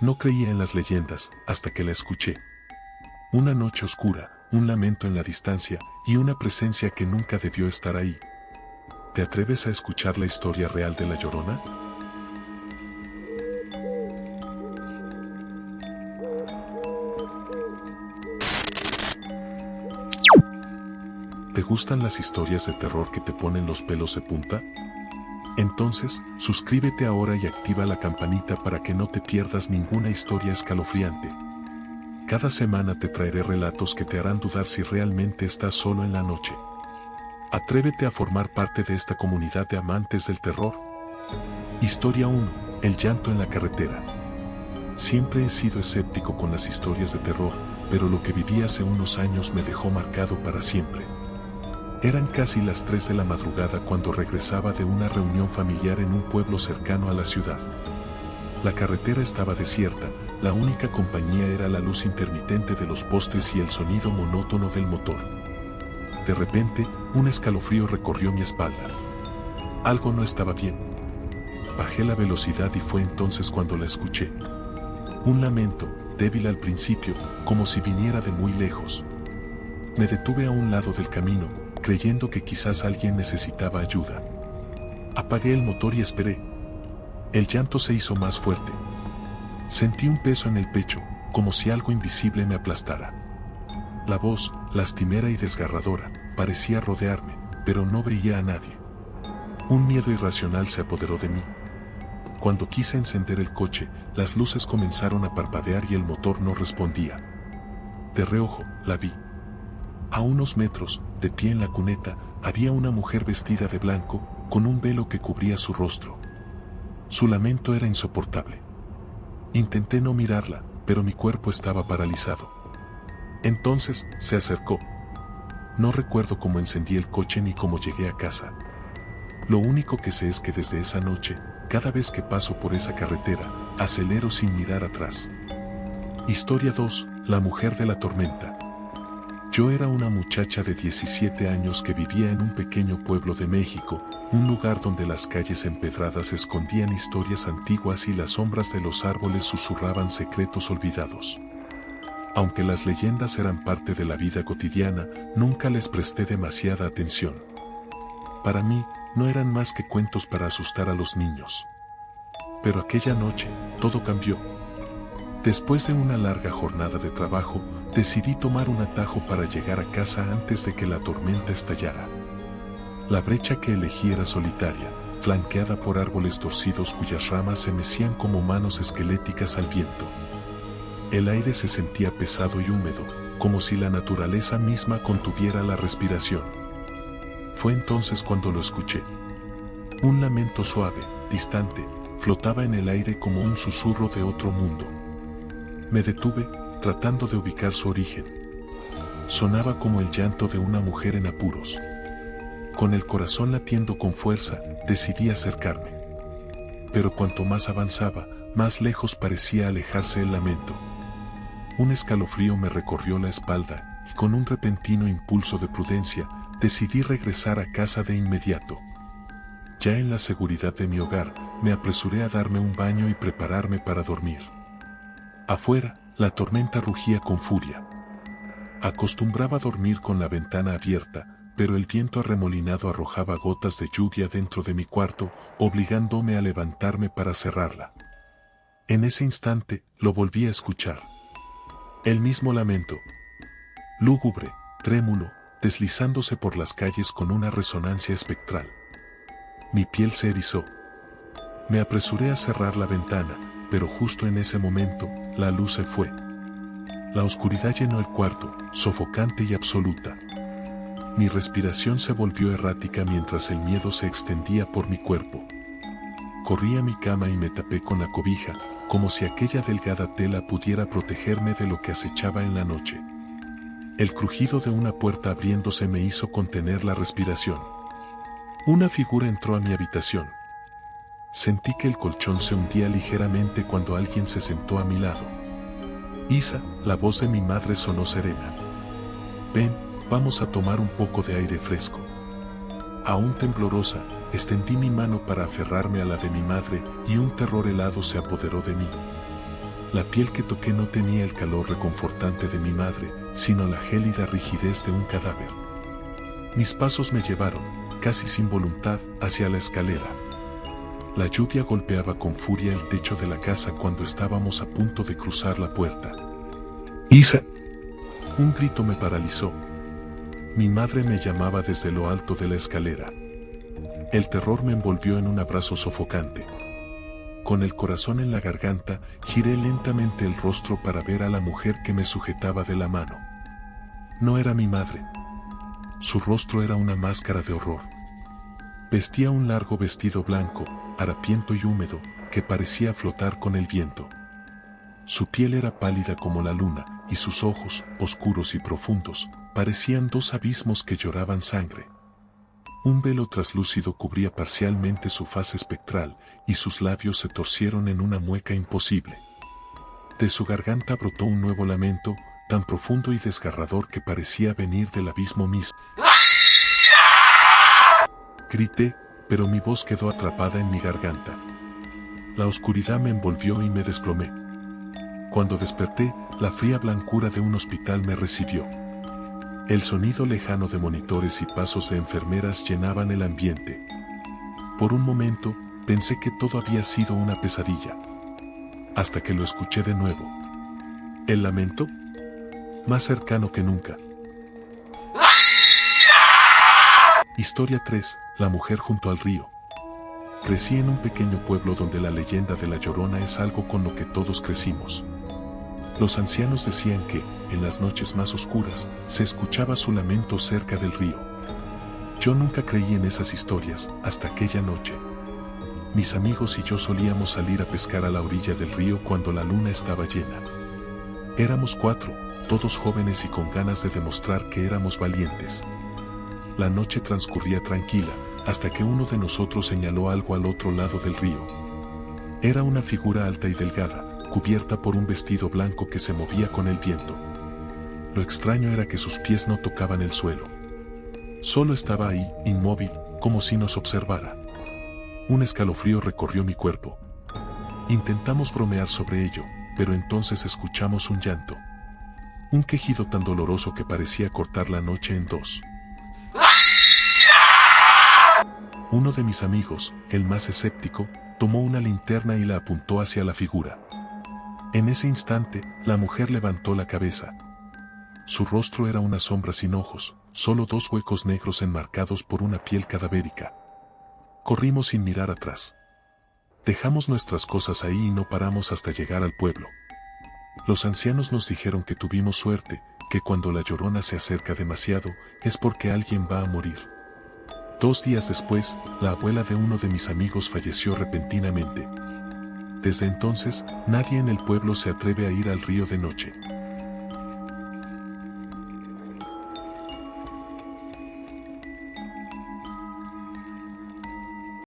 No creía en las leyendas hasta que la escuché. Una noche oscura, un lamento en la distancia y una presencia que nunca debió estar ahí. ¿Te atreves a escuchar la historia real de La Llorona? ¿Te gustan las historias de terror que te ponen los pelos de punta? Entonces, suscríbete ahora y activa la campanita para que no te pierdas ninguna historia escalofriante. Cada semana te traeré relatos que te harán dudar si realmente estás solo en la noche. Atrévete a formar parte de esta comunidad de amantes del terror. Historia 1. El llanto en la carretera. Siempre he sido escéptico con las historias de terror, pero lo que viví hace unos años me dejó marcado para siempre. Eran casi las 3 de la madrugada cuando regresaba de una reunión familiar en un pueblo cercano a la ciudad. La carretera estaba desierta, la única compañía era la luz intermitente de los postes y el sonido monótono del motor. De repente, un escalofrío recorrió mi espalda. Algo no estaba bien. Bajé la velocidad y fue entonces cuando la escuché. Un lamento, débil al principio, como si viniera de muy lejos. Me detuve a un lado del camino, creyendo que quizás alguien necesitaba ayuda. Apagué el motor y esperé. El llanto se hizo más fuerte. Sentí un peso en el pecho, como si algo invisible me aplastara. La voz, lastimera y desgarradora, parecía rodearme, pero no veía a nadie. Un miedo irracional se apoderó de mí. Cuando quise encender el coche, las luces comenzaron a parpadear y el motor no respondía. De reojo, la vi. A unos metros, de pie en la cuneta, había una mujer vestida de blanco, con un velo que cubría su rostro. Su lamento era insoportable. Intenté no mirarla, pero mi cuerpo estaba paralizado. Entonces, se acercó. No recuerdo cómo encendí el coche ni cómo llegué a casa. Lo único que sé es que desde esa noche, cada vez que paso por esa carretera, acelero sin mirar atrás. Historia 2. La mujer de la tormenta. Yo era una muchacha de 17 años que vivía en un pequeño pueblo de México, un lugar donde las calles empedradas escondían historias antiguas y las sombras de los árboles susurraban secretos olvidados. Aunque las leyendas eran parte de la vida cotidiana, nunca les presté demasiada atención. Para mí, no eran más que cuentos para asustar a los niños. Pero aquella noche, todo cambió. Después de una larga jornada de trabajo, decidí tomar un atajo para llegar a casa antes de que la tormenta estallara. La brecha que elegí era solitaria, flanqueada por árboles torcidos cuyas ramas se mecían como manos esqueléticas al viento. El aire se sentía pesado y húmedo, como si la naturaleza misma contuviera la respiración. Fue entonces cuando lo escuché. Un lamento suave, distante, flotaba en el aire como un susurro de otro mundo. Me detuve, tratando de ubicar su origen. Sonaba como el llanto de una mujer en apuros. Con el corazón latiendo con fuerza, decidí acercarme. Pero cuanto más avanzaba, más lejos parecía alejarse el lamento. Un escalofrío me recorrió la espalda, y con un repentino impulso de prudencia, decidí regresar a casa de inmediato. Ya en la seguridad de mi hogar, me apresuré a darme un baño y prepararme para dormir. Afuera, la tormenta rugía con furia. Acostumbraba a dormir con la ventana abierta, pero el viento arremolinado arrojaba gotas de lluvia dentro de mi cuarto, obligándome a levantarme para cerrarla. En ese instante, lo volví a escuchar. El mismo lamento. Lúgubre, trémulo, deslizándose por las calles con una resonancia espectral. Mi piel se erizó. Me apresuré a cerrar la ventana, pero justo en ese momento, la luz se fue. La oscuridad llenó el cuarto, sofocante y absoluta. Mi respiración se volvió errática mientras el miedo se extendía por mi cuerpo. Corrí a mi cama y me tapé con la cobija, como si aquella delgada tela pudiera protegerme de lo que acechaba en la noche. El crujido de una puerta abriéndose me hizo contener la respiración. Una figura entró a mi habitación. Sentí que el colchón se hundía ligeramente cuando alguien se sentó a mi lado. Isa, la voz de mi madre sonó serena. Ven, vamos a tomar un poco de aire fresco. Aún temblorosa, extendí mi mano para aferrarme a la de mi madre y un terror helado se apoderó de mí. La piel que toqué no tenía el calor reconfortante de mi madre, sino la gélida rigidez de un cadáver. Mis pasos me llevaron, casi sin voluntad, hacia la escalera. La lluvia golpeaba con furia el techo de la casa cuando estábamos a punto de cruzar la puerta. ¡Isa! Un grito me paralizó. Mi madre me llamaba desde lo alto de la escalera. El terror me envolvió en un abrazo sofocante. Con el corazón en la garganta, giré lentamente el rostro para ver a la mujer que me sujetaba de la mano. No era mi madre. Su rostro era una máscara de horror. Vestía un largo vestido blanco, harapiento y húmedo, que parecía flotar con el viento. Su piel era pálida como la luna, y sus ojos, oscuros y profundos, parecían dos abismos que lloraban sangre. Un velo traslúcido cubría parcialmente su faz espectral, y sus labios se torcieron en una mueca imposible. De su garganta brotó un nuevo lamento, tan profundo y desgarrador que parecía venir del abismo mismo. Grité, pero mi voz quedó atrapada en mi garganta. La oscuridad me envolvió y me desplomé. Cuando desperté, la fría blancura de un hospital me recibió. El sonido lejano de monitores y pasos de enfermeras llenaban el ambiente. Por un momento, pensé que todo había sido una pesadilla. Hasta que lo escuché de nuevo. El lamento, más cercano que nunca. Historia 3. La mujer junto al río. Crecí en un pequeño pueblo donde la leyenda de la Llorona es algo con lo que todos crecimos. Los ancianos decían que, en las noches más oscuras, se escuchaba su lamento cerca del río. Yo nunca creí en esas historias, hasta aquella noche. Mis amigos y yo solíamos salir a pescar a la orilla del río cuando la luna estaba llena. Éramos 4, todos jóvenes y con ganas de demostrar que éramos valientes. La noche transcurría tranquila, hasta que uno de nosotros señaló algo al otro lado del río. Era una figura alta y delgada, cubierta por un vestido blanco que se movía con el viento. Lo extraño era que sus pies no tocaban el suelo. Solo estaba ahí, inmóvil, como si nos observara. Un escalofrío recorrió mi cuerpo. Intentamos bromear sobre ello, pero entonces escuchamos un llanto. Un quejido tan doloroso que parecía cortar la noche en dos. Uno de mis amigos, el más escéptico, tomó una linterna y la apuntó hacia la figura. En ese instante, la mujer levantó la cabeza. Su rostro era una sombra sin ojos, solo 2 huecos negros enmarcados por una piel cadavérica. Corrimos sin mirar atrás. Dejamos nuestras cosas ahí y no paramos hasta llegar al pueblo. Los ancianos nos dijeron que tuvimos suerte, que cuando la Llorona se acerca demasiado, es porque alguien va a morir. 2 días después, la abuela de uno de mis amigos falleció repentinamente. Desde entonces, nadie en el pueblo se atreve a ir al río de noche.